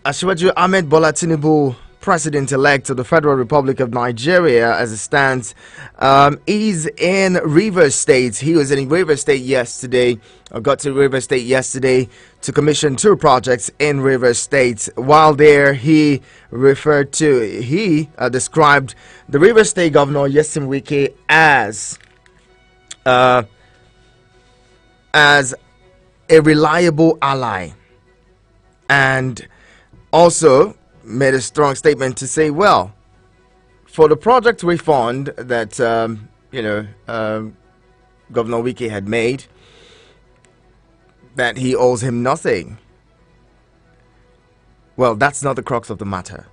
Asiwaju Ahmed Bola Tinubu, President-elect of the Federal Republic of Nigeria, as it stands, is in Rivers State. He was in Rivers State yesterday, or got to Rivers State yesterday to commission two projects in Rivers State. While there, he described the Rivers State Governor Yesim Wike as a reliable ally, and also made a strong statement to say, well, for the project refund that Governor Wike had made, that he owes him nothing. Well, that's not the crux of the matter.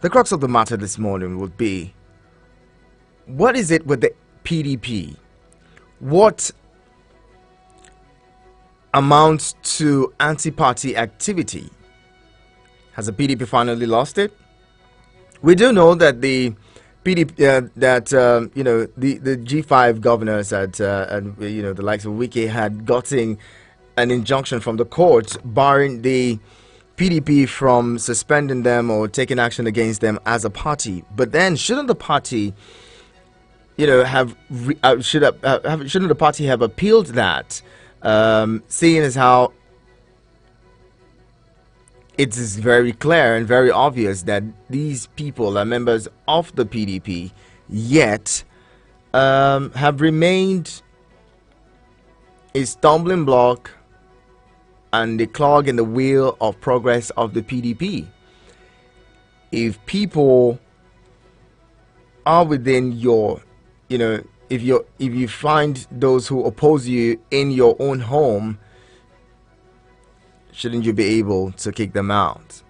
The crux of the matter this morning would be, what is it with the PDP? What amounts to anti-party activity? Has the PDP finally lost it? We do know that the PDP, the G5 governors and the likes of Wike had gotten an injunction from the court barring the PDP from suspending them or taking action against them as a party. But then, shouldn't the party, shouldn't the party have appealed that, seeing as how it is very clear and very obvious that these people are members of the PDP, yet have remained a stumbling block and a clog in the wheel of progress of the PDP. If people are within your, if you find those who oppose you in your own home, shouldn't you be able to kick them out?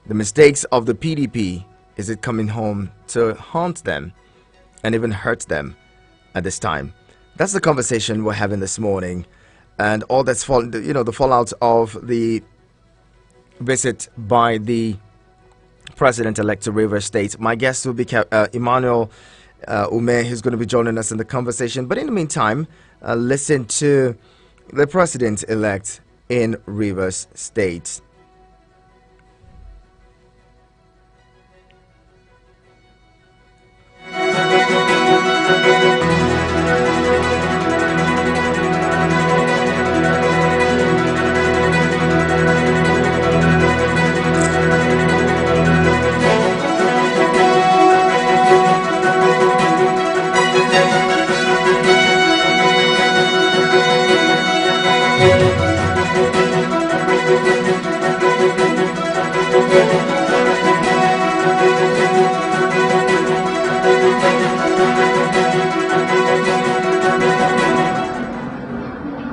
The mistakes of the PDP, is it coming home to haunt them and even hurt them at this time? That's the conversation we're having this morning, and all that's the fallout of the visit by the President-elect to Rivers State. My guest will be Emmanuel Ume, who's going to be joining us in the conversation. But in the meantime, listen to the President-elect in Rivers State.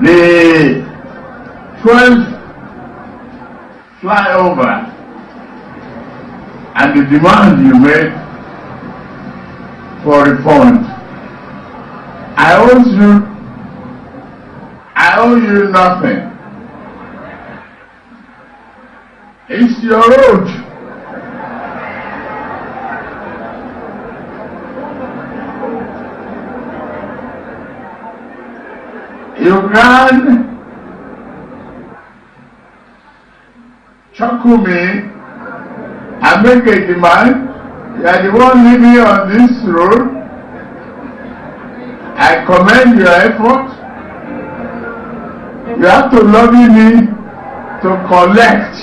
The 12th flyover and the demand you made for refund, I owe you nothing. It's your road. You can chuckle me and make a demand. You are the one living on this road. I commend your effort. You have to lobby me to collect.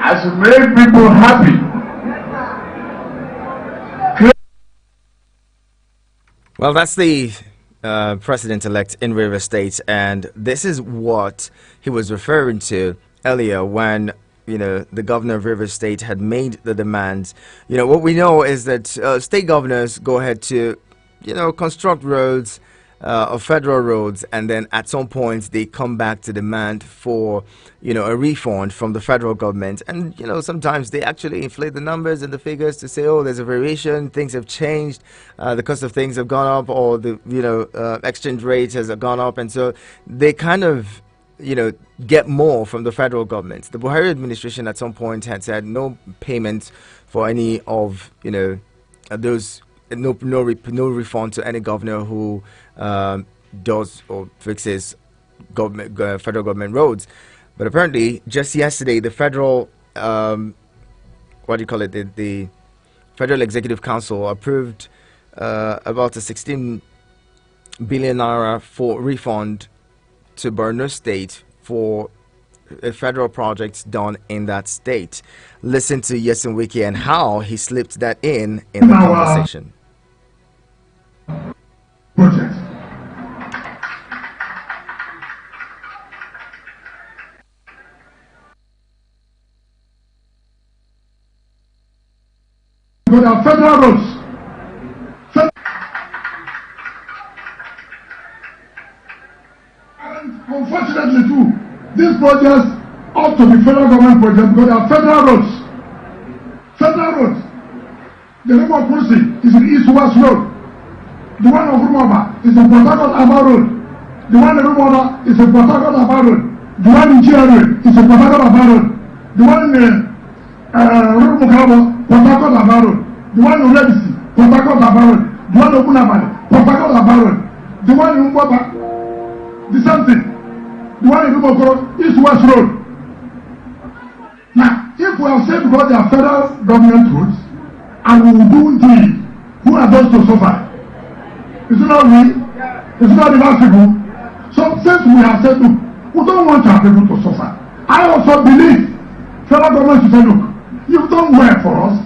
As to make people happy. Well, that's the President-elect in Rivers State, and this is what he was referring to earlier when the governor of Rivers State had made the demands. What we know is that state governors go ahead to construct roads of federal roads, and then at some point they come back to demand for, a refund from the federal government. And sometimes they actually inflate the numbers and the figures to say, oh, there's a variation, things have changed, the cost of things have gone up, or the exchange rate has gone up, and so they kind of get more from the federal government. The Buhari administration at some point had said no payment for any of those, no refund to any governor who does or fixes federal government roads. But apparently, just yesterday, the federal the Federal Executive Council approved about a 16 billion naira for refund to Borno State for federal projects done in that state. Listen to Yeson Wiki and how he slipped that in the conversation. Project. But our federal roads. Unfortunately too, these projects ought to be federal government projects because they are federal roads. Federal roads. The name of Kursi is the East-West Road. The one of Rumaba is the Port Harcourt Aba Road. The one in Rumaba is the Port Harcourt Aba Road. The one in GRA is the Port Harcourt Aba Road. The one in Rumukabo, Port Harcourt Aba Road. The one in Redisi, Port Harcourt Aba Road. The one in Ogunabali, Port Harcourt Aba Road. The one in Mbaba, the same thing. The one in Rumokoro, East-West Road. Now, if we have said because they are federal government roads, and we will do deed, who are those to suffer? It's not we, it's not the last people. So since we have said, look, we don't want our people to suffer. I also believe federal government should say, look, you've done well for us.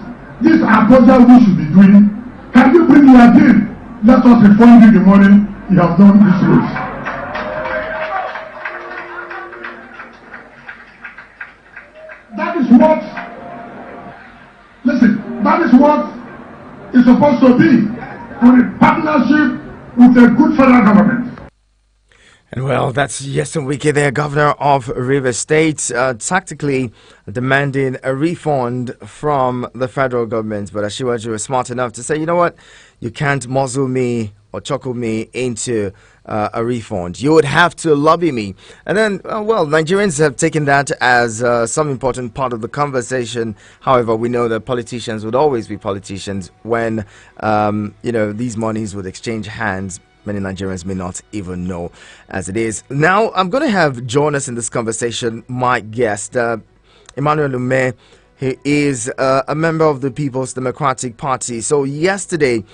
These are projects we should be doing. Can you bring your deal? Let us refund you the money you have done this road. That is what, listen, that is what is supposed to be for a partnership with a good federal government. And well, that's Yeson Wike there, Governor of Rivers State, tactically demanding a refund from the federal government. But Asiwaju was smart enough to say, you know what, you can't muzzle me or chuckle me into a refund. You would have to lobby me. And then, well, Nigerians have taken that as some important part of the conversation. However, we know that politicians would always be politicians when, these monies would exchange hands. Many Nigerians may not even know as it is. Now, I'm going to have join us in this conversation my guest, Emmanuel Ume. He is a member of the People's Democratic Party. So yesterday,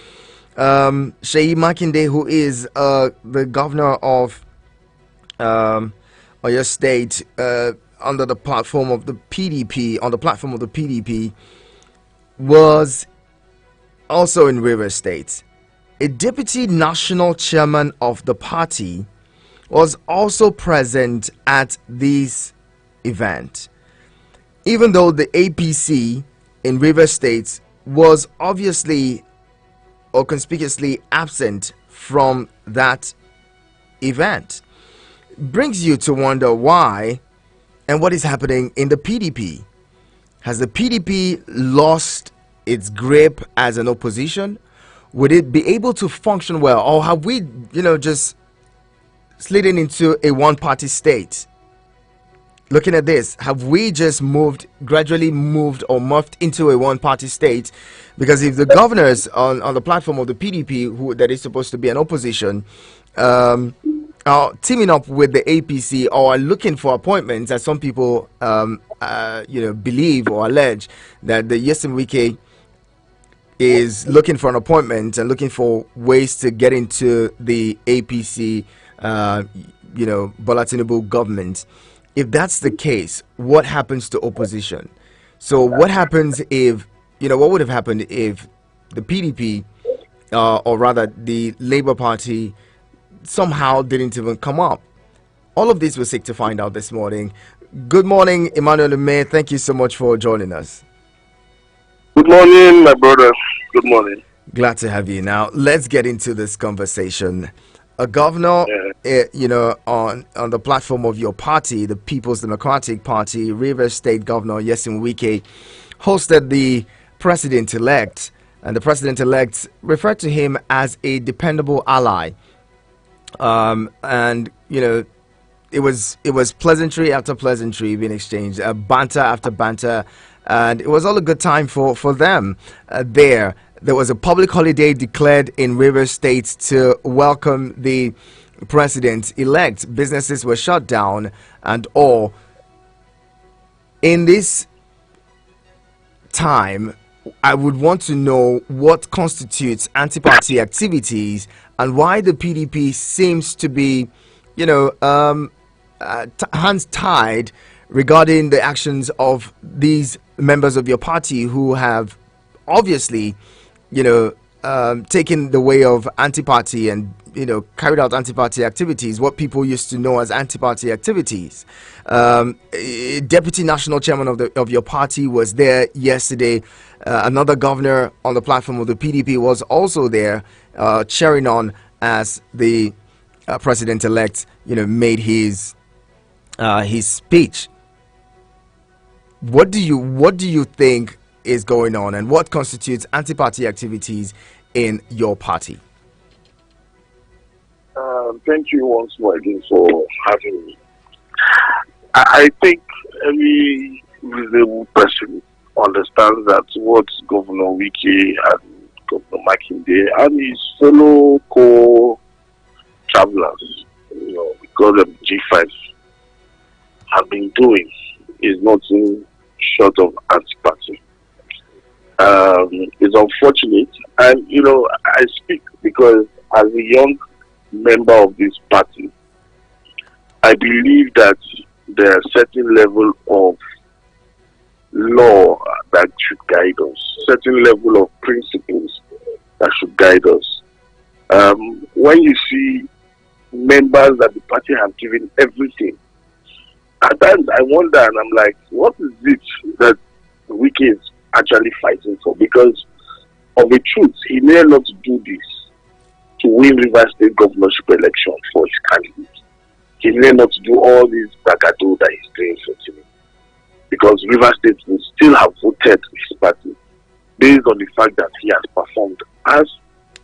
Seyi Makinde, who is the governor of Oyo State, under the platform of the PDP, was also in Rivers State. A deputy national chairman of the party was also present at this event. Even though the APC in Rivers State was obviously or conspicuously absent from that event, brings you to wonder why and what is happening in the PDP. Has the PDP lost its grip as an opposition? Would it be able to function well, or have we, just slidden into a one-party state? Looking at this, have we just gradually moved or morphed into a one-party state? Because if the governors on the platform of the PDP, that is supposed to be an opposition, are teaming up with the APC or are looking for appointments, as some people, believe or allege that the Yeson Wike is looking for an appointment and looking for ways to get into the APC, Bola Tinubu government. If that's the case, what happens to opposition? So what happens if, what would have happened if the PDP, or rather the Labour Party, somehow didn't even come up? All of this we'll seek to find out this morning. Good morning, Emmanuel Ume. Thank you so much for joining us. Good morning, my brother. Good morning. Glad to have you. Now, let's get into this conversation. a governor, Yeah. on the platform of your party, the People's Democratic Party, Rivers State Governor Yesin Wike, hosted the president-elect, and the president-elect referred to him as a dependable ally. And it was pleasantry after pleasantry being exchanged, banter after banter, and it was all a good time for them. There was a public holiday declared in Rivers State to welcome the president-elect. Businesses were shut down and all. In this time, I would want to know what constitutes anti-party activities and why the PDP seems to be, hands tied regarding the actions of these members of your party who have obviously, taken the way of anti-party and carried out anti-party activities, what people used to know as anti-party activities. Deputy national chairman of your party was there yesterday. Another governor on the platform of the PDP was also there, cheering on as the president-elect, made his speech. What do you think is going on, and what constitutes anti-party activities in your party? Thank you once more again for having me. I think every reasonable person understands that what Governor Wike and Governor Makinde and his fellow co-travelers, we call them G5, have been doing is nothing short of anti-party. It's unfortunate, and I speak because as a young member of this party, I believe that there are certain level of law that should guide us, certain level of principles that should guide us. When you see members that the party have given everything, at times I wonder, and I'm like, what is it that Wike is actually fighting for? Because of the truth, he may not do this to win Rivers State governorship election for his candidate. He may not do all this bagado that he's doing for today, because Rivers State will still have voted his party based on the fact that he has performed as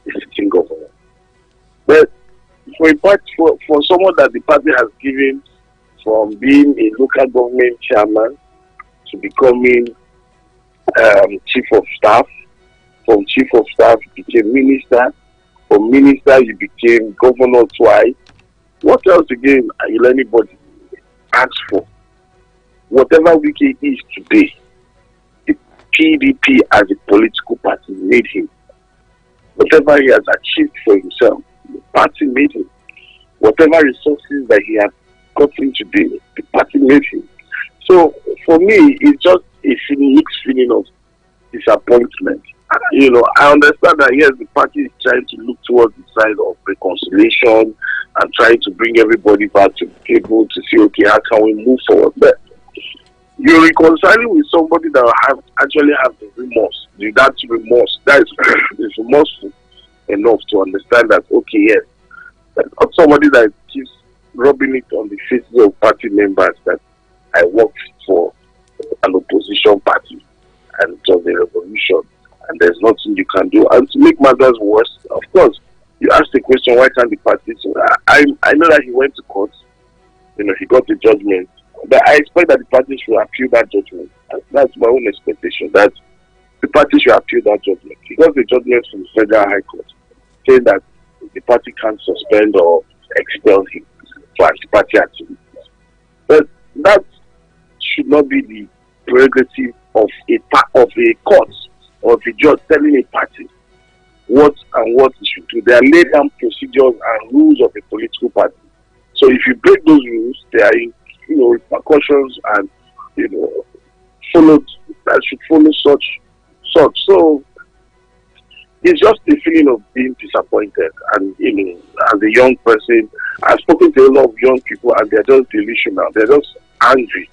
a sitting governor. But for someone that the party has given from being a local government chairman to becoming chief of staff, from chief of staff you became minister, from minister you became governor twice. What else again will anybody ask for? Whatever Wike is today, the PDP as a political party made him. Whatever he has achieved for himself, the party made him. Whatever resources that he has gotten today, the party made him. So for me, it's just a mixed feeling of disappointment. I understand that yes, the party is trying to look towards the side of reconciliation and trying to bring everybody back to the table to see, okay, how can we move forward? But you're reconciling with somebody that actually have the remorse. That remorse, that is remorseful enough to understand that, okay, yes, but not somebody that keeps rubbing it on the faces of party members that I worked for an opposition party and it was a revolution and there's nothing you can do. And to make matters worse, of course, you asked the question, why can't the party? So I know that he went to court, he got the judgment, but I expect that the party should appeal that judgment. And that's my own expectation, that the party should appeal that judgment. He got the judgment from the Federal High Court saying that the party can't suspend or expel him for anti-party activities. But that should not be the prerogative of a court or of a judge telling a party what it should do. There are laid down procedures and rules of a political party. So if you break those rules, there are repercussions and that should follow such. So it's just a feeling of being disappointed. And as a young person, I've spoken to a lot of young people and they're just delusional. They're just angry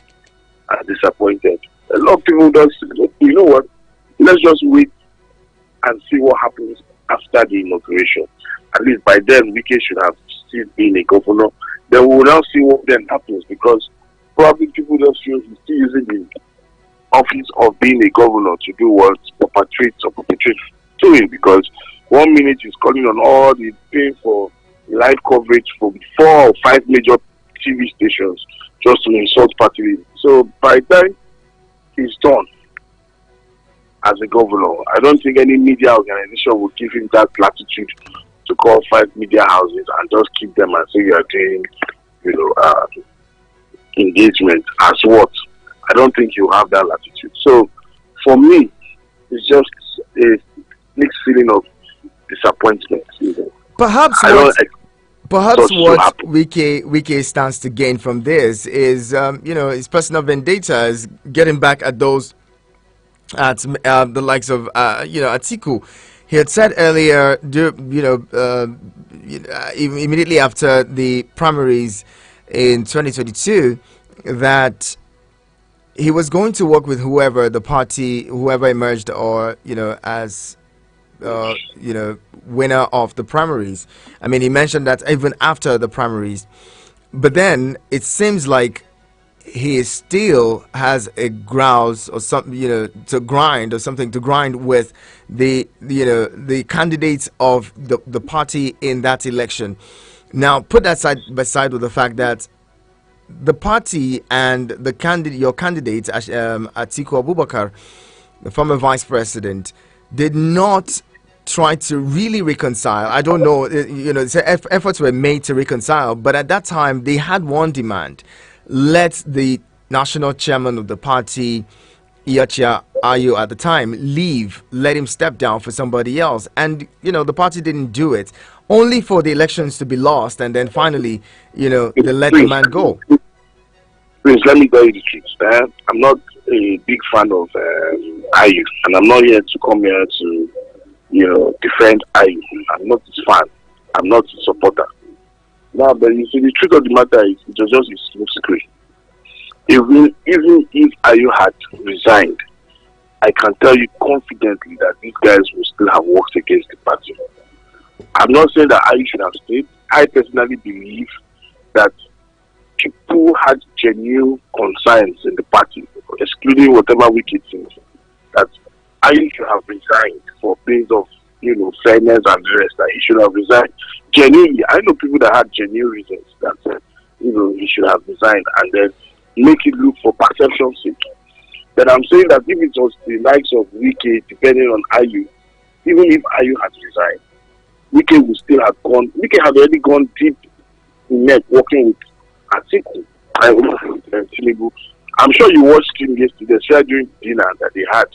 and disappointed. A lot of people just, you know what? Let's just wait and see what happens after the inauguration. At least by then, Wike should have succeed being a governor, then we will now see what then happens, because probably people just feel he's still using the office of being a governor to do what perpetrate to him, because 1 minute he's calling on all the paying for live coverage from 4 or 5 major TV stations just to insult party leaders. So by the time he's done as a governor, I don't think any media organization would give him that latitude to call 5 media houses and just keep them and say you are doing, engagement as what? I don't think you have that latitude. So for me, it's just a mixed feeling of disappointment. Perhaps what Wike stands to gain from this is, his personal vendetta is getting back at those, at the likes of, Atiku. He had said earlier, immediately after the primaries in 2022, that he was going to work with whoever emerged, or as winner of the primaries. I mean, he mentioned that even after the primaries, but then it seems like he still has a grouse or something, to grind, or something to grind with the candidates of the party in that election. Now, put that side by side with the fact that the party and your candidate, Atiku Abubakar, the former vice president, did not try to really reconcile. I don't know, efforts were made to reconcile, but at that time they had one demand: let the national chairman of the party, Iyorchia Ayu at the time, leave, let him step down for somebody else. And the party didn't do it, only for the elections to be lost, and then finally they let the man go. Please let me tell you the truth. I'm not a big fan of Ayu, and I'm not here to come here to defend Ayu. I'm not his fan. I'm not his supporter. Now, but you see, the truth of the matter is, it was just his smoke screen. Even if Ayu had resigned, I can tell you confidently that these guys will still have worked against the party. I'm not saying that Ayu should have stayed. I personally believe that people had genuine concerns in the party, excluding whatever wicked things, that Ayu should have resigned for base of fairness and the rest, that he should have resigned. Genuinely, I know people that had genuine reasons that he should have resigned, and then make it look for perception's sake. But I'm saying that if it was the likes of Wike, depending on Ayu, even if Ayu had resigned, Wike would still have gone. Wike had already gone deep in net working with Atiku and Tinubu. I'm sure you watched him yesterday, especially during dinner that they had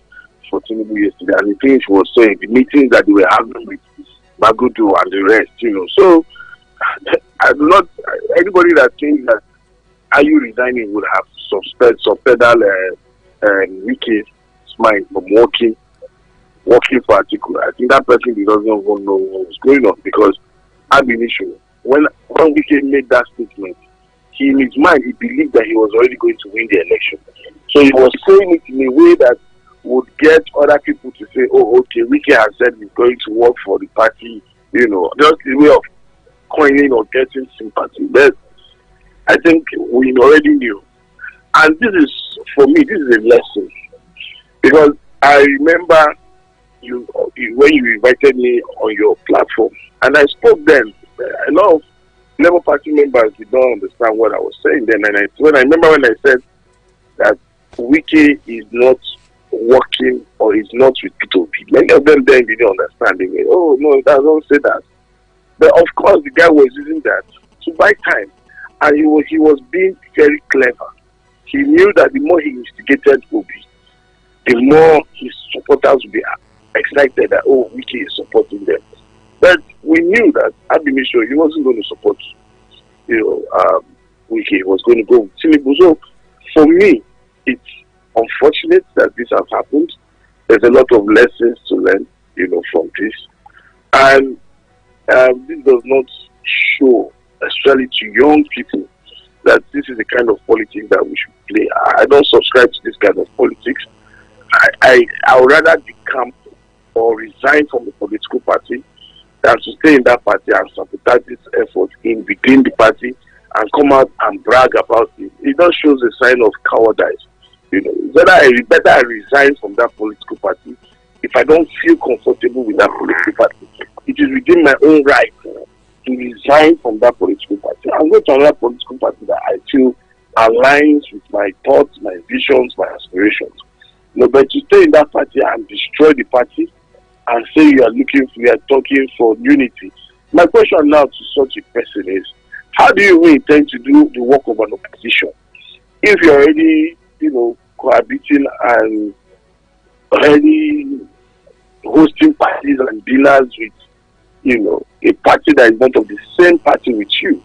for Tinubu yesterday, and the things he was saying, the meetings that they were having with Bagudu and the rest, So I do not, anybody that thinks that Ayu resigning would have subpedal Wike's mind from working for Atiku. I think that person doesn't even know what's going on, because I've been issue. When Wike made that statement, in his mind, he believed that he was already going to win the election. So he was saying it in a way that would get other people to say, oh, okay, Wike has said he's going to work for the party, just a way of coining or getting sympathy. But I think we already knew. And this is, for me, this is a lesson. Because I remember when you invited me on your platform, and I spoke then. A lot of Labour Party members did not understand what I was saying then. And I remember when I said that Wike is not working or is not with P2P. Many of them then didn't understand. They went, oh, no, that don't say that. But of course, the guy was using that to buy time. And he was being very clever. He knew that the more he instigated Obi, the more his supporters would be excited that, oh, Wike is supporting them. But we knew that Abimiso, he wasn't going to support, Wike. He was going to go with Tinubu. So, for me, it's unfortunate that this has happened. There's a lot of lessons to learn, from this. And this does not show, especially to young people, that this is the kind of politics that we should play. I don't subscribe to this kind of politics. I would rather decamp or resign from the political party than to stay in that party and sabotage this effort in within the party and come out and brag about it. It just shows a sign of cowardice. Better I resign from that political party if I don't feel comfortable with that political party. It is within my own right to resign from that political party and go to another political party that I feel aligns with my thoughts, my visions, my aspirations. But to stay in that party and destroy the party and say you are talking for unity. My question now to such a person is, how do you intend to do the work of an opposition if you're already, cohabiting and already hosting parties and dinners with, a party that is not of the same party with you?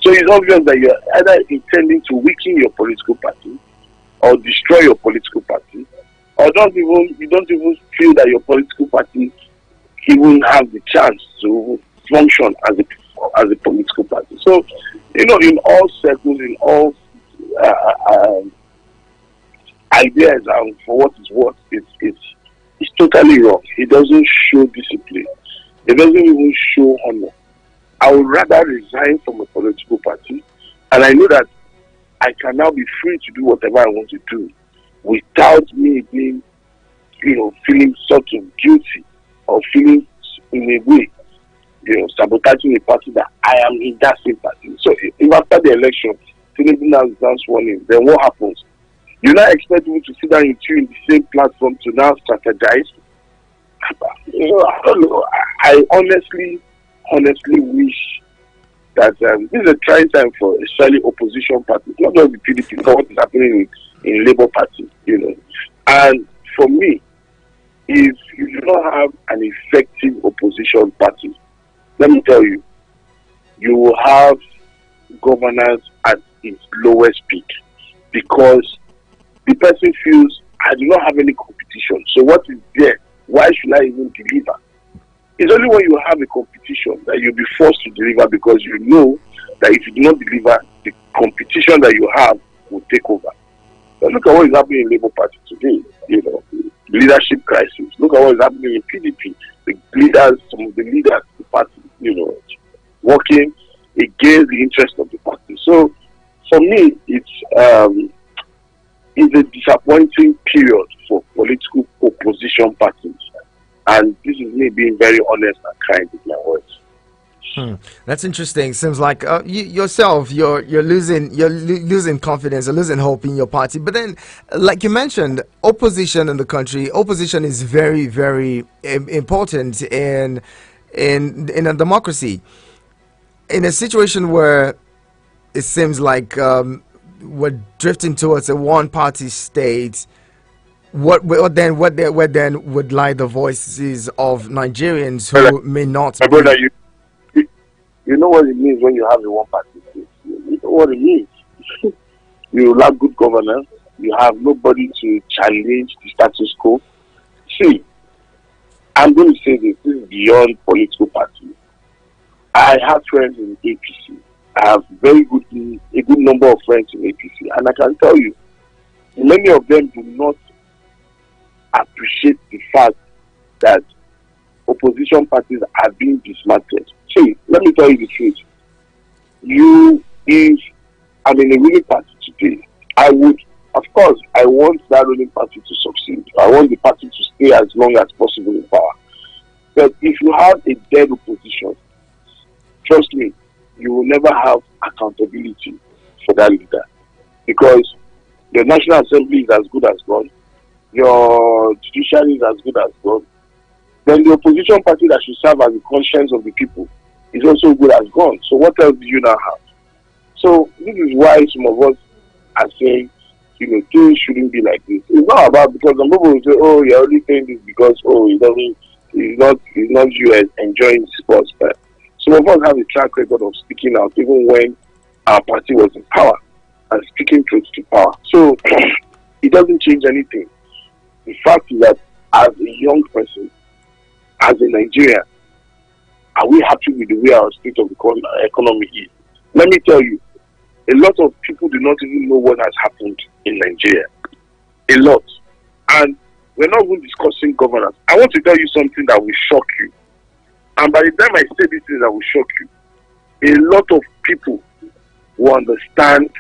So it's obvious that you're either intending to weaken your political party or destroy your political party, or you don't even feel that your political party even have the chance to function as a political party. So, in all circles, in all ideas, and for what it's worth, it's totally wrong. It doesn't show discipline. It doesn't even show honor. I would rather resign from a political party, and I know that I can now be free to do whatever I want to do without me being, feeling sort of guilty or feeling in a way, sabotaging a party that I am in that same party. So if after the election, Tinubu now sworn in, then what happens? You now expect me to sit down with you in the same platform to now strategize? I don't know. I honestly wish that this is a trying time for especially opposition parties, not just the PDP, but what is happening in Labour Party, And for me, if you do not have an effective opposition party, let me tell you, you will have governance at its lowest peak, because the person feels, I do not have any competition. So what is there? Why should I even deliver? It's only when you have a competition that you'll be forced to deliver, because you know that if you do not deliver, the competition that you have will take over. But look at what is happening in Labour Party today, leadership crisis. Look at what is happening in PDP. Some of the leaders of the party, working against the interest of the party. So for me, it's a disappointing period for political opposition parties. And this is me being very honest and kind with my words. That's interesting. Seems like you're losing confidence, you're losing hope in your party. But then, like you mentioned, opposition in the country, opposition is very, very important in a democracy. In a situation where it seems like we're drifting towards a one-party state, where then would lie the voices of Nigerians who may not my brother, you know what it means when you have a one-party state. You know what it means. You lack good governance. You have nobody to challenge the status quo. See, I'm going to say this is beyond political parties. I have friends in APC. I have a good number of friends in APC, and I can tell you, many of them do not appreciate the fact that opposition parties are being dismantled. See, let me tell you the truth. If I'm in a ruling party today, I want that ruling party to succeed. I want the party to stay as long as possible in power. But if you have a dead opposition, trust me, you will never have accountability for that leader, because the National Assembly is as good as gone, your judiciary is as good as gone, then the opposition party that should serve as the conscience of the people is also good as gone. So what else do you now have? So this is why some of us are saying, things shouldn't be like this. It's not about, because some people will say, oh, you're only saying this because, it's not you enjoying sports. But some of us have a track record of speaking out even when our party was in power and speaking truth to power. So it doesn't change anything. The fact is that as a young person, as a Nigerian, are we happy with the way our state of the economy is? Let me tell you, a lot of people do not even know what has happened in Nigeria. A lot. And we're not even discussing governance. I want to tell you something that will shock you. And by the time I say these things, I will shock you. A lot of people will understand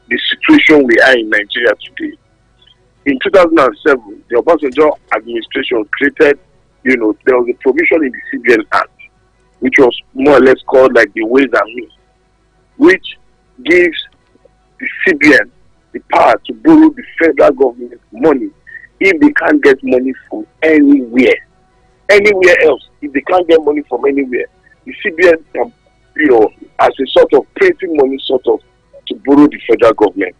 the situation we are in Nigeria today. In 2007, the Obasanjo administration created, there was a provision in the CBN Act, which was more or less called like the Ways and Means, which gives the CBN the power to borrow the federal government money if they can't get money from anywhere else. If they can't get money from anywhere, the CBN can, as a sort of printing money, to borrow the federal government,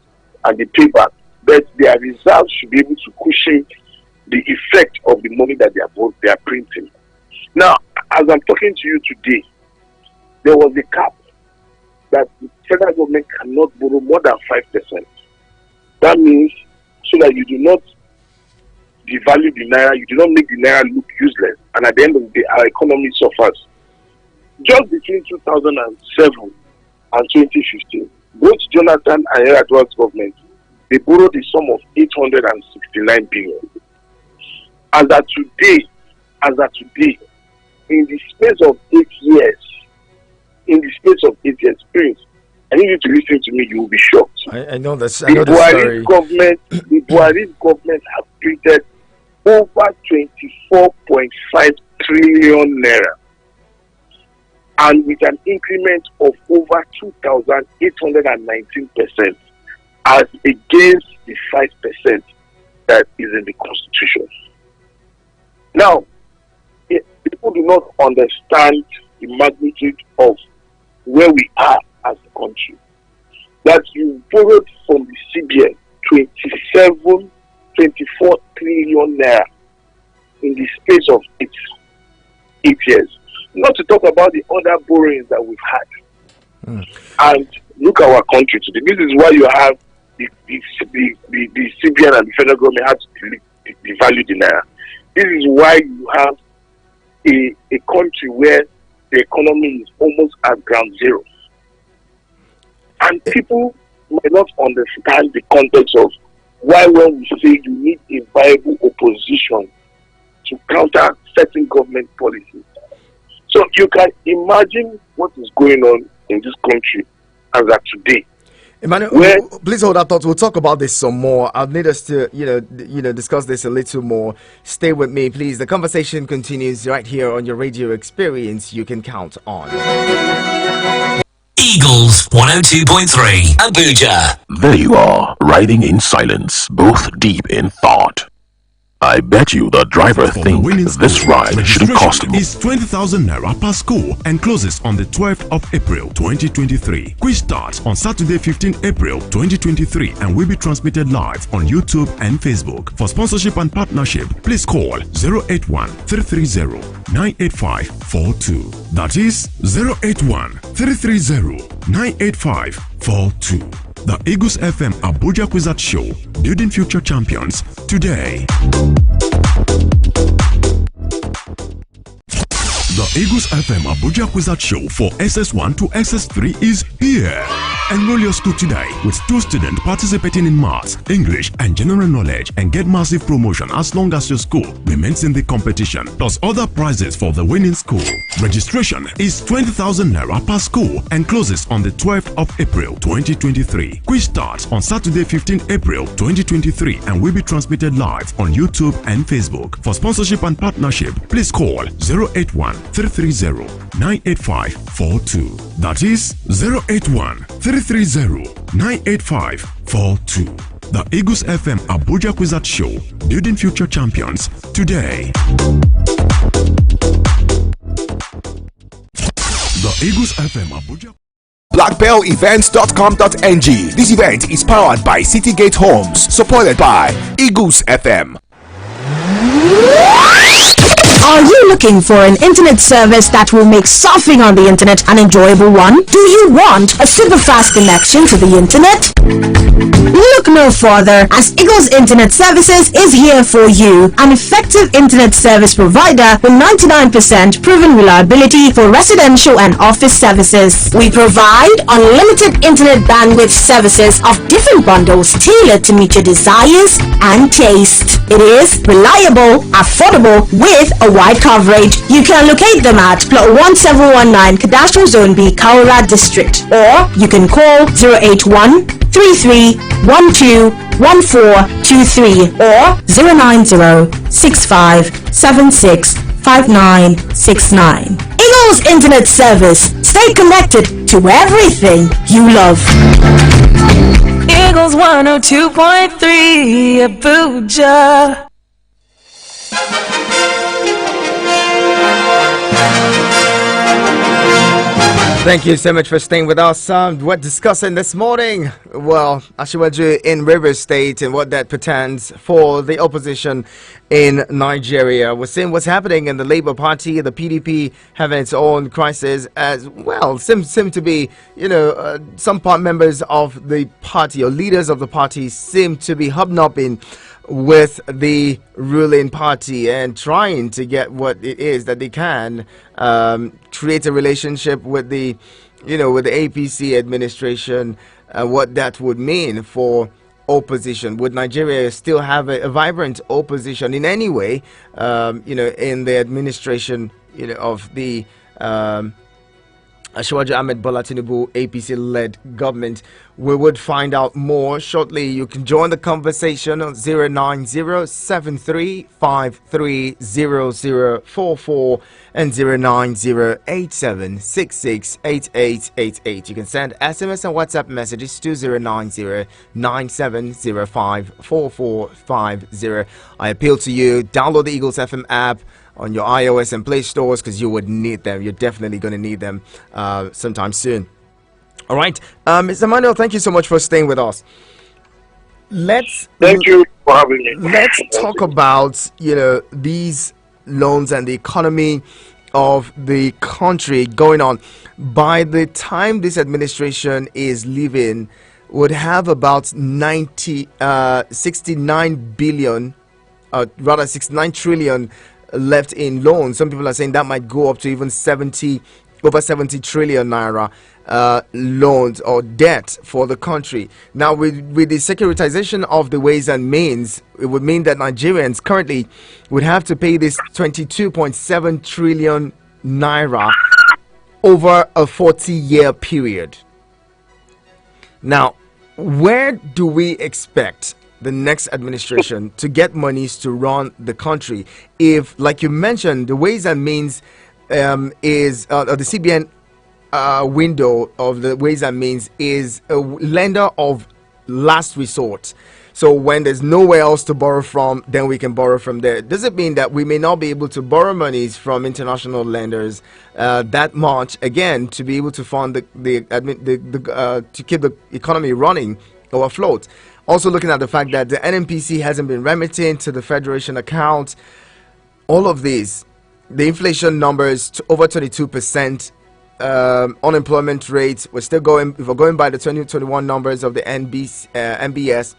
and they pay back. But their reserves should be able to cushion the effect of the money that they are printing. Now, as I'm talking to you today, there was a cap that the federal government cannot borrow more than 5%. That means so that you do not devalue the naira, you do not make the naira look useless, and at the end of the day, our economy suffers. Just between 2007 and 2015, both Jonathan and Yar'Adua's government, they borrowed the sum of 869 billion. As at today, in the space of 8 years, Prince, I need you to listen to me, you will be shocked. I know this. The Buhari government have printed over 24.5 trillion naira, and with an increment of over 2,819%, as against the 5% that is in the Constitution. Now, people do not understand the magnitude of where we are as a country. That you borrowed from the CBN 24 trillion naira in the space of 8 years. Not to talk about the other borrowings that we've had. And look at our country today. This is why you have the CBN and the federal government had to devalue the naira. This is why you have a country where the economy is almost at ground zero. And people might not understand the context of why, when we say you need a viable opposition to counter certain government policies. So you can imagine what is going on in this country as of today. Emmanuel, please hold that thought. We'll talk about this some more. I'll need us to, discuss this a little more. Stay with me, please. The conversation continues right here on your radio experience you can count on. Eagles 102.3 Abuja. There you are, riding in silence, both deep in thought. I bet you the driver thinks this ride shouldn't cost him. Is 20,000 naira per school and closes on the 12th of April 2023. Quiz starts on Saturday 15 April 2023 and will be transmitted live on YouTube and Facebook. For sponsorship and partnership, please call 081-330-98542. That is 081-330-98542. The Eagles FM Abuja Quizzat Show, building future champions today. The Eagles FM Abuja Quizzat Show for SS1 to SS3 is here. Enroll your school today with 2 students participating in maths, English, and general knowledge and get massive promotion as long as your school remains in the competition, plus other prizes for the winning school. Registration is 20,000 naira per school and closes on the 12th of April 2023. Quiz starts on Saturday 15 April 2023 and will be transmitted live on YouTube and Facebook. For sponsorship and partnership, please call 081-330-98542. That is 081-330-98542. The Eagles FM Abuja Quizzat Show, building future champions today. The Eagles FM Abuja. BlackBellEvents.com.ng. This event is powered by Citygate Homes, supported by Eagles FM. Are you looking for an internet service that will make surfing on the internet an enjoyable one? Do you want a super fast connection to the internet? Look no further, as Eagles Internet Services is here for you, an effective internet service provider with 99% proven reliability for residential and office services. We provide unlimited internet bandwidth services of different bundles tailored to meet your desires and taste. It is reliable, affordable, with a wide coverage. You can locate them at plot 1719 Cadastral Zone B, Kaura District, or you can call 081 3312 1423 or 09065765969. Eagles Internet Service. Stay connected to everything you love. Eagles 102.3 Abuja. Thank you so much for staying with us. We're discussing this morning, well, Asiwaju in Rivers State and what that portends for the opposition in Nigeria. We're seeing what's happening in the Labour Party, the PDP having its own crisis as well. Seem to be, some part members of the party or leaders of the party seem to be hobnobbing with the ruling party and trying to get what it is that they can, create a relationship with the APC administration, what that would mean for opposition. Would Nigeria still have a vibrant opposition in any way, in the administration, of the Asiwaju Ahmed Bola Tinubu APC-led government? We would find out more shortly. You can join the conversation on 09073530044 and 09087668888. You can send SMS and WhatsApp messages to 09097054450. I appeal to you, download the Eagles FM app on your iOS and Play stores because you would need them. You're definitely going to need them sometime soon. All right, Mr. Manuel, thank you so much for staying with us. Thank you for having me. Let's talk about these loans and the economy of the country going on. By the time this administration is leaving, would have about 69 billion, rather 69 trillion left in loans. Some people are saying that might go up to even over 70 trillion naira loans or debt for the country. Now, with the securitization of the ways and means, it would mean that Nigerians currently would have to pay this 22.7 trillion naira over a 40-year period. Now, where do we expect the next administration to get monies to run the country if, like you mentioned, the ways and means is the CBN window of the ways and means is a lender of last resort? So when there's nowhere else to borrow from, then we can borrow from there. Does it mean that we may not be able to borrow monies from international lenders that much again to be able to fund to keep the economy running or afloat? Also looking at the fact that the NNPC hasn't been remitting to the Federation account. All of these, the inflation numbers to over 22%, unemployment rate, we're still going, if we're going by the 2021 numbers of the NBS,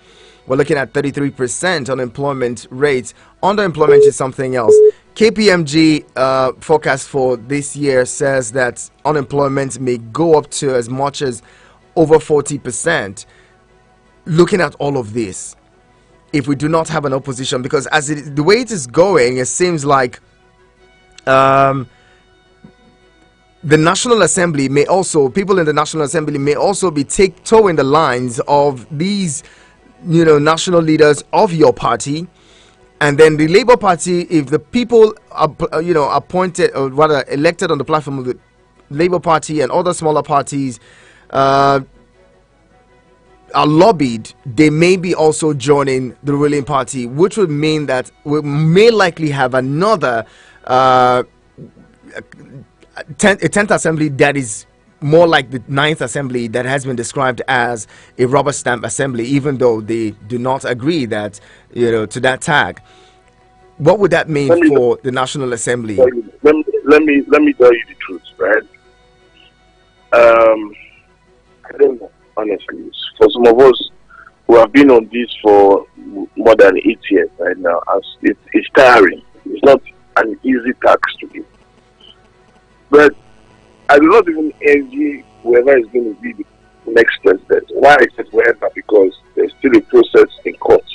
we're looking at 33% unemployment rate. Underemployment is something else. KPMG forecast for this year says that unemployment may go up to as much as over 40%. Looking at all of this, if we do not have an opposition, because the way it is going, it seems like the National Assembly may also, people in the National Assembly may also be towing the lines of these, national leaders of your party. And then the Labour Party, if the people are, appointed or rather elected on the platform of the Labour Party and other smaller parties, are lobbied, they may be also joining the ruling party, which would mean that we may likely have another 10th assembly that is more like the 9th assembly that has been described as a rubber stamp assembly, even though they do not agree that, to that tag. What would that mean for the National Assembly? Let me tell you the truth, right? I don't know. Honestly, for some of us who have been on this for more than 8 years right now, it's tiring. It's not an easy task to do. But I do not even envy whoever is going to be the next president. Why I said whoever? Because there's still a process in court.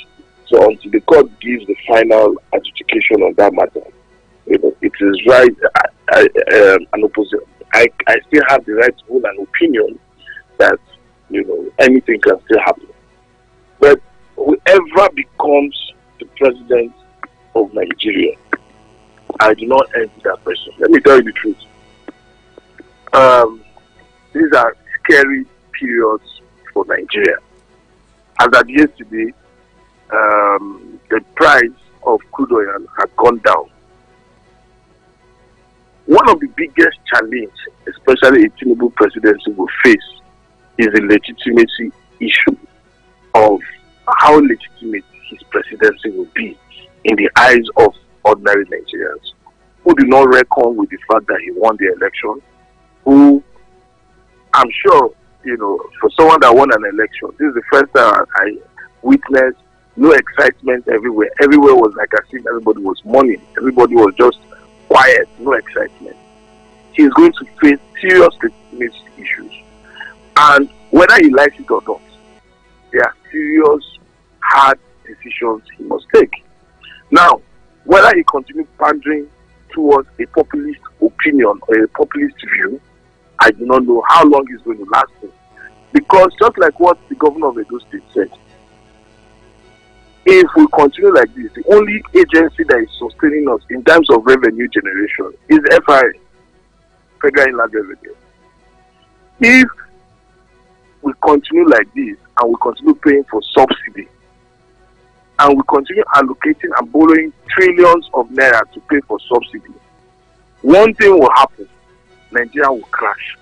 So until the court gives the final adjudication on that matter, You know, it is right. An opposition. I still have the right to hold an opinion that, you know, anything can still happen. But whoever becomes the president of Nigeria, I do not envy that person. Let me tell you the truth. These are scary periods for Nigeria. As of yesterday, the price of crude oil had gone down. One of the biggest challenges, especially a Tinubu presidency, will face is the legitimacy issue of how legitimate his presidency will be in the eyes of ordinary Nigerians who do not reckon with the fact that he won the election, who, I'm sure, you know, for someone that won an election, this is the first time I witnessed no excitement everywhere. Everywhere was like as if everybody was mourning. Everybody was just quiet, no excitement. He is going to face serious legitimacy issues. And whether he likes it or not, there are serious, hard decisions he must take. Now, whether he continues pandering towards a populist opinion or a populist view, I do not know how long it's going to last. Because just like what the governor of Edo State said, if we continue like this, the only agency that is sustaining us in terms of revenue generation is FIR, Federal Inland Revenue. If we continue like this and we continue paying for subsidy and we continue allocating and borrowing trillions of naira to pay for subsidy, one thing will happen: Nigeria will crash.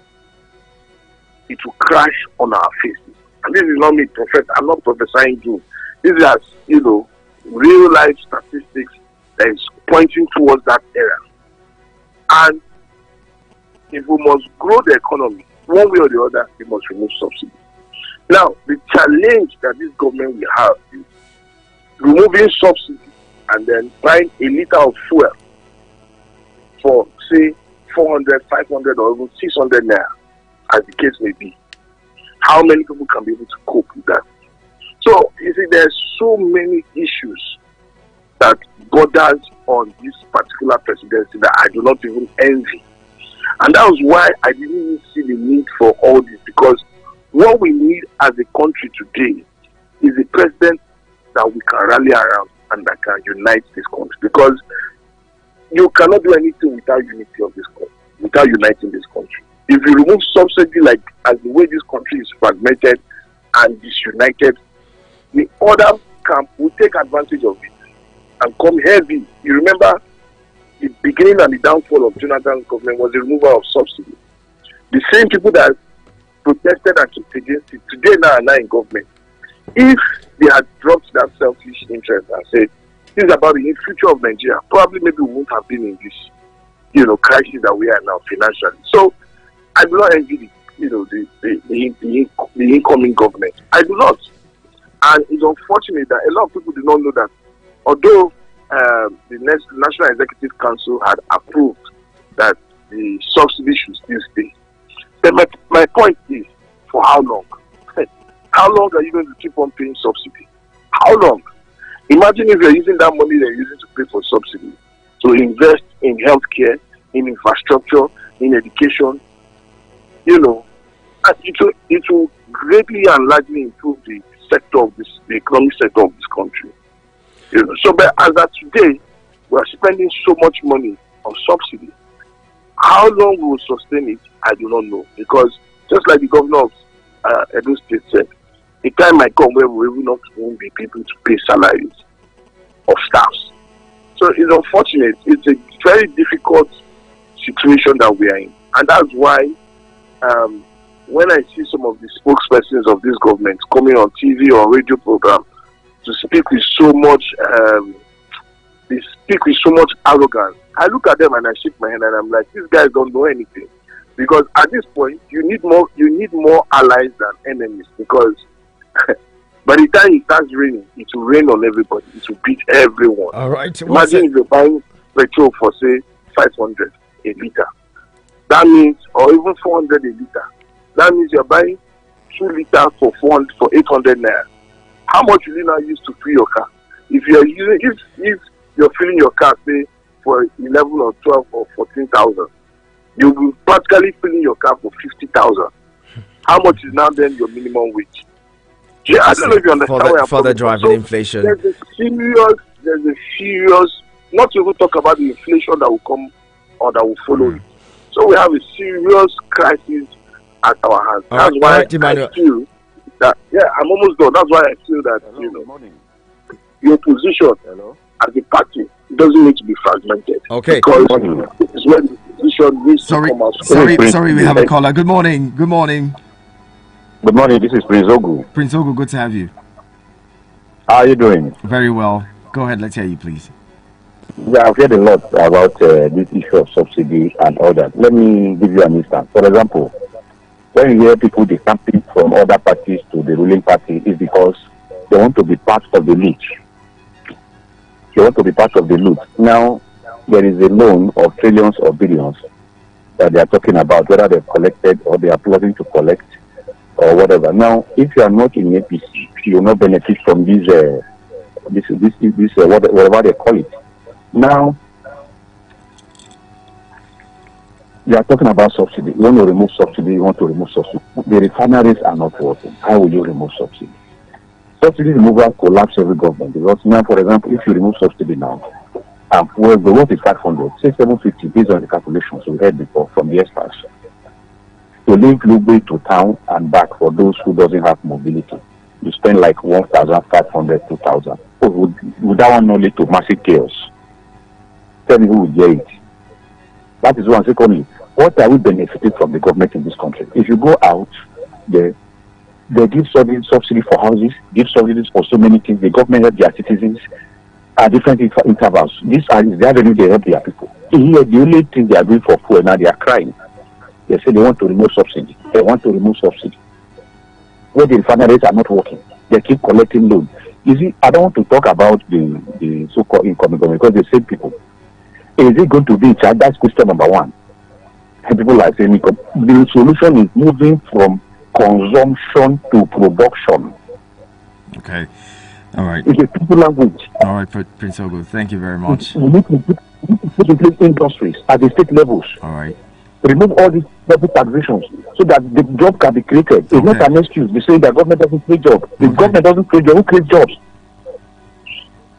It will crash on our faces. And this is not me, prophet. I'm not prophesying doom. This is, as you know, real life statistics that is pointing towards that era. And if we must grow the economy, one way or the other, we must remove subsidy. Now, the challenge that this government will have is removing subsidy and then buying a liter of fuel for, say, 400, 500, or even 600 naira, as the case may be. How many people can be able to cope with that? So, you see, there's so many issues that borders on this particular presidency that I do not even envy. And that was why I didn't even see the need for all this, because what we need as a country today is a president that we can rally around and that can unite this country. Because you cannot do anything without unity of this country, without uniting this country. If you remove subsidy, like as the way this country is fragmented and disunited, the other camp will take advantage of it and come heavy. You remember the beginning and the downfall of Jonathan's government was the removal of subsidy. The same people that protested and kicked against it today now are now in government. If they had dropped that selfish interest and said, this is about the future of Nigeria, probably maybe we won't have been in this, you know, crisis that we are now financially. So I do not envy the incoming government. I do not. And it's unfortunate that a lot of people do not know that although the National Executive Council had approved that the subsidy should still stay, then my point is, for how long? How long are you going to keep on paying subsidy? How long? Imagine if you're using that money that you're using to pay for subsidy to invest in healthcare, in infrastructure, in education, you know, and it will greatly and largely improve the economic sector of this country. You know, so but as of today, we are spending so much money on subsidy. How long we will sustain it, I do not know. Because just like the governor of Edo State said, the time might come where we will not even be people to pay salaries of staffs. So it's unfortunate. It's a very difficult situation that we are in. And that's why when I see some of the spokespersons of this government coming on TV or radio program to speak with so much arrogance, I look at them and I shake my head and I'm like, these guys don't know anything. Because at this point, you need more allies than enemies. Because by the time it starts raining, it will rain on everybody. It will beat everyone. All right. Imagine if you're buying petrol for, say, 500 a liter. That means, or even 400 a liter. That means you're buying 2 liters for 800 naira. How much will you now use to fill your car? If you're filling your car, say for 11 or 12 or 14,000, you'll be practically filling your car for 50,000. How much is now then your minimum wage? Yeah, I don't know if you understand where I'm further coming driving from. So inflation. there's a serious, not to even talk about the inflation that will come or that will follow it. So we have a serious crisis at our hands. That's why I feel that, I'm almost done. That's why I feel that, your position as a party doesn't need to be fragmented. Okay. Because it's when the position needs to come out. Sorry, we have a caller. Good morning. Good morning, this is Prince Ogu. Prince Ogu, good to have you. How are you doing? Very well. Go ahead, let's hear you, please. Yeah, I've heard a lot about this issue of subsidy and all that. Let me give you an instance. For example, when you hear people decamping from other parties to the ruling party, it's because they want to be part of the loot. They want to be part of the loot. Now, there is a loan of trillions or billions that they are talking about, whether they've collected or they are planning to collect or whatever. Now, if you are not in APC, you will not benefit from this whatever they call it. Now, they are talking about subsidy. You want to remove subsidy, The refineries are not working. How will you remove subsidy? Subsidy removal collapse every government. Because now, for example, if you remove subsidy now, the work is 500, say 750 based on the calculations we had before from the experts. To link Lugbe to town and back for those who doesn't have mobility, you spend like 1,500, 2,000. So would that one not lead to massive chaos? Tell me who will get it. That is one. Secondly, what are we benefiting from the government in this country? If you go out, they give subsidy for houses, give subsidies for so many things. The government help their citizens at different intervals. These are the avenue they help their people. Here, the only thing they are doing for fuel now, they are crying. They say they want to remove subsidy. Where the refineries are not working, they keep collecting loans. You see, I don't want to talk about the so-called incoming government because the same people. Is it going to be in charge? That's question number one. And people are saying the solution is moving from consumption to production. Okay. All right. It's a simple language. All right, Prince Ogu, thank you very much. We need to put in place industries at the state levels. All right. Remove all these public taxations so that the job can be created. It's not an excuse. They say the government doesn't create jobs. The government doesn't create jobs. Who creates jobs?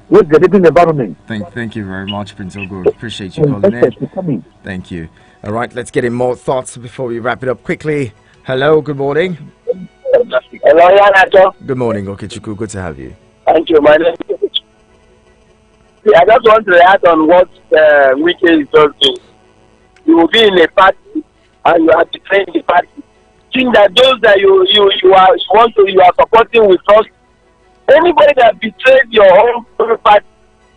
What's the living environment? Thank you very much, Prince Ogu. Appreciate you calling in. Thank you. All right, let's get in more thoughts before we wrap it up quickly. Hello, good morning. Hello, Yanato. Good morning, Okechukwu. Good to have you. Thank you, my name is. I just want to react on what Wike is talking. You will be in a party and you are betraying the party. Think that those that you are supporting with trust. Anybody that betrays your own party,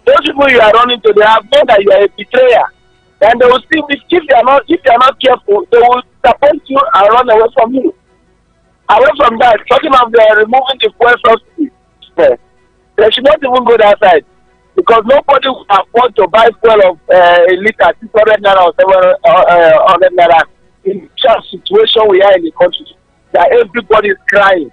those people you are running to, they have known that you are a betrayer. And they will still, if you are not careful, they will support you and run away from you. Away from that, talking of removing the fuel subsidy, they should not even go that side. Because nobody will afford to buy fuel of a liter, 600 naira or 700 naira in such situation we are in the country. That everybody is crying.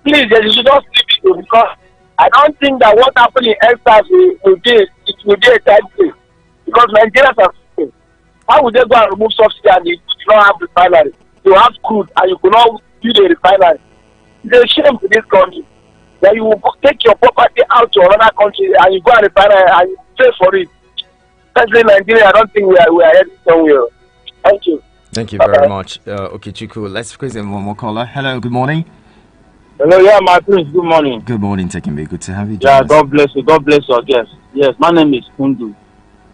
Please, you should not sleep it because I don't think that what happened in Exas will be a tight thing. Because Nigerians are suffering. How would they go and remove subsidy and you do not have refinery? You have crude and you could not build a refinery. It's a shame to this country that you will take your property out to another country and you go and refine it and you pay for it. Especially in Nigeria, I don't think we are heading somewhere. Thank you. Thank you very much, Okechukwu. Let's squeeze in one more caller. Hello, good morning. Hello, my prince, good morning. Good morning, Tekimbe. Good to have you. Yeah, God bless you. God bless your guest. Yes, my name is Kundu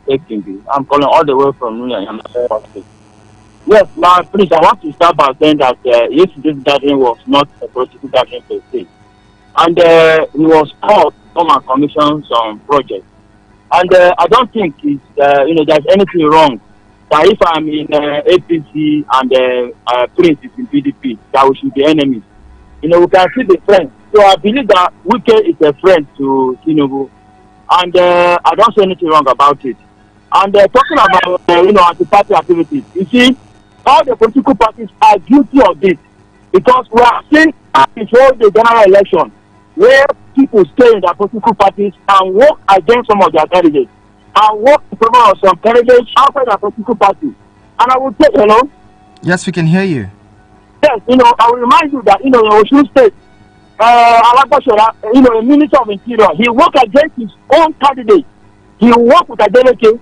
Tekimbe. I'm calling all the way from New York. Yes, my prince, I want to start by saying that if this gathering was not a political gathering per se, and he was called to come and commission some projects. And I don't think there's anything wrong that if I'm in APC and Prince is in PDP, that we should be enemies. We can see the friends. So I believe that Wike is a friend to Tinubu. And I don't say anything wrong about it. And talking about, anti-party activities, you see, all the political parties are guilty of this. Because we are seeing before the general election, where people stay in their political parties and work against some of their candidates. and work in favor of some candidates outside the political party. And I will say, Yes, we can hear you. yes, I will remind you that, in Osun State, Alagbashola, a minister of interior, he worked against his own candidate. He worked with Adeleke.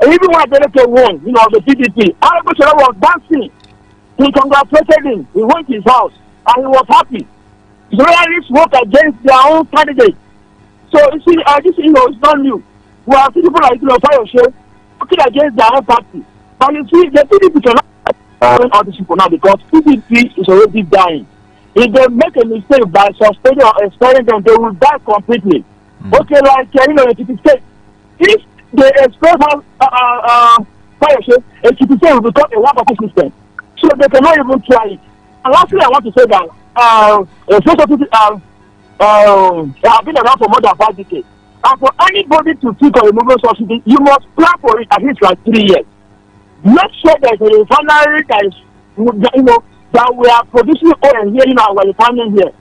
And even when Adeleke won, the PDP, Alagbashola was dancing. He congratulated him. He went to his house and he was happy. Royalists work against their own candidate. So you see, this it's not new. We have people like Fayose working against their own party. But you see, the PDP cannot all these people now because PDP is already dying. If they make a mistake by suspending or expelling them, they will die completely. Okay, like if it is if they expel Fayose, it will become a one-party system. So they cannot even try it. And lastly, I want to say that have been around for more than 5 decades. And for anybody to think of removing subsidy, you must plan for it at least like 3 years. Make sure there's a refinery that is, that we are producing oil here in our refining here.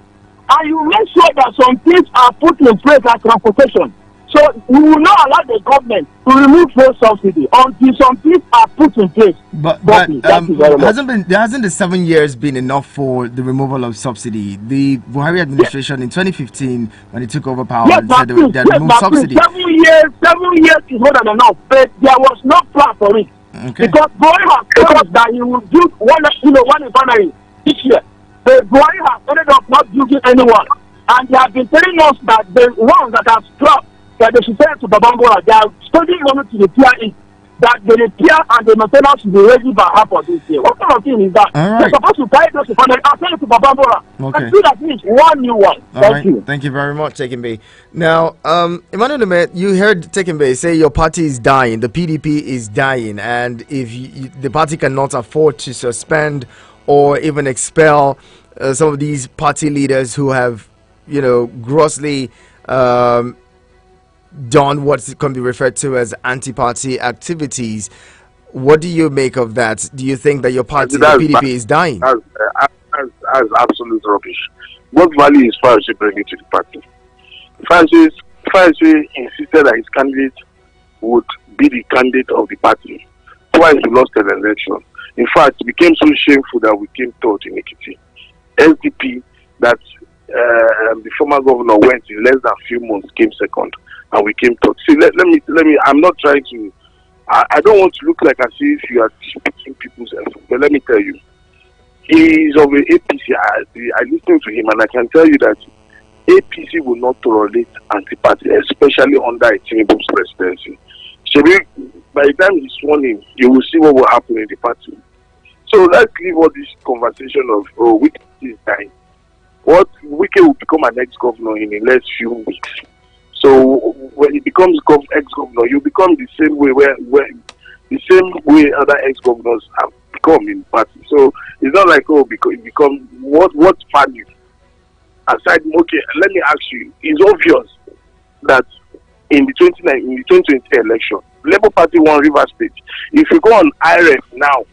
And you make sure that some things are put in place like transportation. So we will not allow the government to remove fuel subsidy until some things are put in place. But hasn't the 7 years been enough for the removal of subsidy? The Buhari administration in 2015, when it took over power, said they removed subsidy. 7 years is more than enough. But there was no plan for it. Okay. Because Buhari has promised that he will build one refinery each year. But Buhari has ended up not building anyone. And they have been telling us that the ones that have stopped, that they should send it to Babangora. They are spending money to repair it. That the repair and the maintenance should be ready by half of this year. What kind of thing is that? Right. They're supposed to carry those refineries and send it to Babangora. Okay. And do that means one new one. Thank you. Thank you very much, Tekembe. Now, Emmanuel Lumet, you heard Tekembe say your party is dying, the PDP is dying, and if the party cannot afford to suspend or even expel some of these party leaders who have, grossly done what can be referred to as anti-party activities. What do you make of that? Do you think that your party, the PDP, is dying? As absolute rubbish. What value is Fayose bringing to the party? Fayose insisted that his candidate would be the candidate of the party. Twice he lost an election. In fact, it became so shameful that we came third in Ekiti. SDP, that the former governor went in less than a few months, came second. And we came to see. Let me. I'm not trying to. I don't want to look like as if you are speaking people's effort. But let me tell you, he is of the APC. I listened to him, and I can tell you that APC will not tolerate anti-party, especially under Tinubu's presidency. So by the time he's sworn in, you will see what will happen in the party. So let's leave all this conversation of Wike is dying. What Wike will become an ex-governor in the next few weeks. So when he becomes ex-governor, you become the same way the same way other ex-governors have become in the party. So it's not like because it becomes what value aside. Okay, let me ask you. It's obvious that in the 2020 election, Labour Party won Rivers State. If you go on IREF now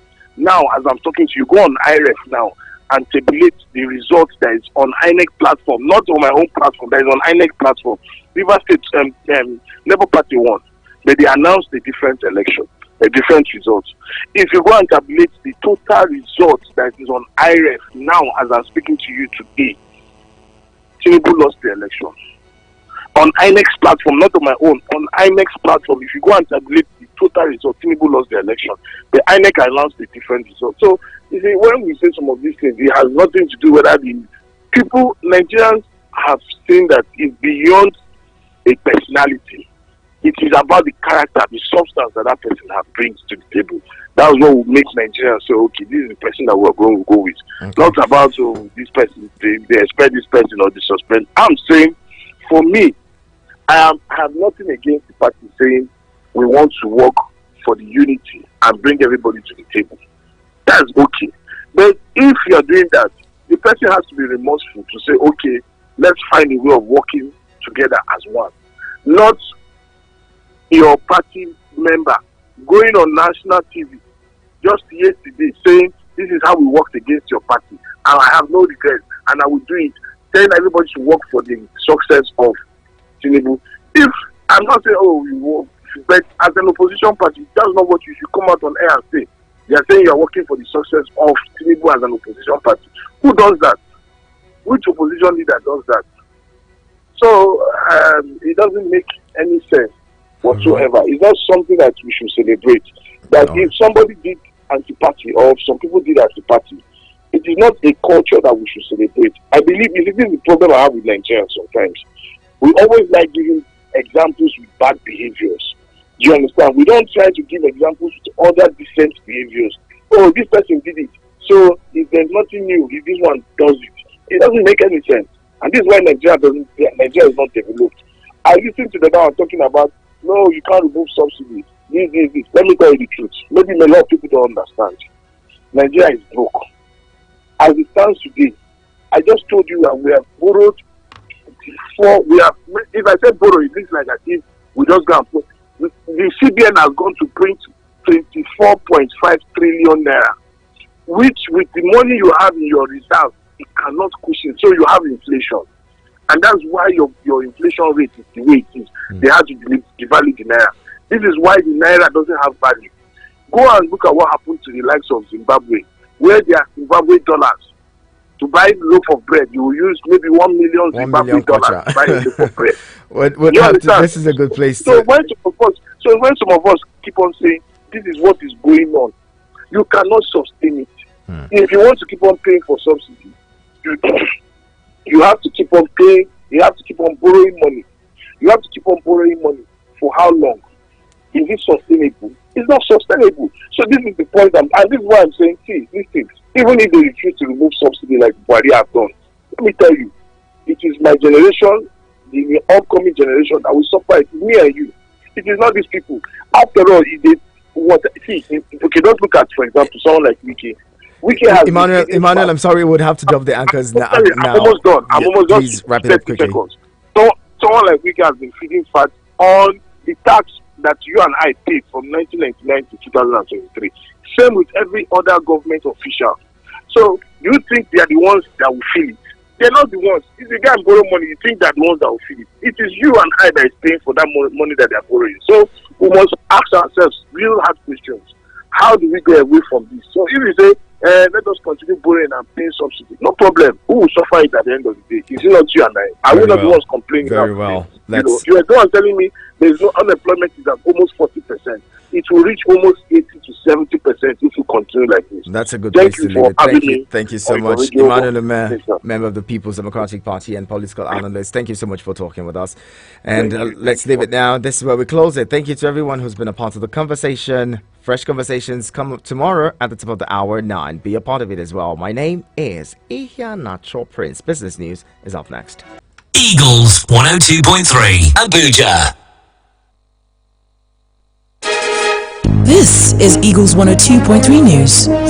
as I'm talking to you, go on IREF now and tabulate the results that is on INEC platform, not on my own platform, that is on INEC platform. Rivers State Labour Party won, but they announced a different election, a different result. If you go and tabulate the total results that is on IREF now, as I'm speaking to you today, Tinubu lost the election. On INEC's platform, not on my own, on INEC's platform, if you go and tabulate the total result, Tinubu lost the election. The INEC announced a different result. So, you see, when we say some of these things, it has nothing to do with that. People, Nigerians have seen that it's beyond a personality. It is about the character, the substance that person brings to the table. That's what will make Nigerians say, okay, this is the person that we're going to go with. Okay. Not about this person, they expect this person or they suspend. I'm saying, for me, I have nothing against the party saying we want to work for the unity and bring everybody to the table. That's okay. But if you are doing that, the person has to be remorseful to say, okay, let's find a way of working together as one. Not your party member going on national TV just yesterday saying this is how we worked against your party and I have no regrets and I will do it, telling everybody to work for the success of Tinubu. If I'm not saying But as an opposition party, that's not what you should come out on air and say. They are saying you are working for the success of Tinubu as an opposition party. Who does that? Which opposition leader does that? So it doesn't make any sense whatsoever. It's not something that we should celebrate. That if somebody did anti-party or if some people did anti-party, it is not a culture that we should celebrate. I believe this is the problem I have with Nigerians sometimes. We always like giving examples with bad behaviors. Do you understand? We don't try to give examples with other decent behaviors. Oh, this person did it. So if there's nothing new, if this one does it, it doesn't make any sense. And this is why Nigeria is not developed. I listened to the guy talking about, no, you can't remove subsidies. This. Let me tell you the truth. Maybe a lot of people don't understand. Nigeria is broke. As it stands today, I just told you that we have borrowed if I say borrow, it looks like as if we just go and put. The CBN has gone to print 24.5 trillion naira, which with the money you have in your reserve, it cannot cushion. So you have inflation. And that's why your inflation rate is the way it is. They have to devalue the naira. This is why the naira doesn't have value. Go and look at what happened to the likes of Zimbabwe, where their Zimbabwe dollars, to buy a loaf of bread, you will use maybe 1 million Zimbabwe dollars to buy a loaf of bread. This is a good place so when some of us keep on saying this is what is going on, you cannot sustain it. If you want to keep on paying for subsidy, you have to keep on paying, you have to keep on borrowing money. You have to keep on borrowing money. For how long? Is it sustainable? It's not sustainable. So this is the point, and this is why I'm saying, see, these things, even if they refuse to remove subsidy like Buhari have done, let me tell you, it is my generation, the upcoming generation that will suffer. It is me and you. It is not these people. After all, okay, don't look at, for example, someone like Wiki. Wiki has Emmanuel, I'm sorry, we would have to drop the anchors now. I'm almost done. I'm almost done. Please wrap it up quickly. Seconds. So, someone like Wiki has been feeding fat on the tax that you and I paid from 1999 to 2023. Same with every other government official. So, do you think they are the ones that will feel it? They're not the ones. If the guy borrow money, you think they're the ones that will feel it. It is you and I that is paying for that money that they are borrowing. So, we must ask ourselves real hard questions. How do we go away from this? So, if you say, let us continue borrowing and paying subsidy, no problem. Who will suffer it at the end of the day? Is it not you and I? Are we not the ones complaining? Very well. You are the one telling me there is no unemployment is at almost 40%. It will reach almost 80 to 70% if you continue like this. That's a good place to leave it. Thank you so much, Emmanuel Lemaire, member of the People's Democratic Party and political analyst. Thank you so much for talking with us. And let's leave it now. This is where we close it. Thank you to everyone who's been a part of the conversation. Fresh conversations come up tomorrow at the top of the hour 9. Be a part of it as well. My name is Ihia Natural Prince. Business News is up next. Eagles 102.3 Abuja. This is Eagles 102.3 News.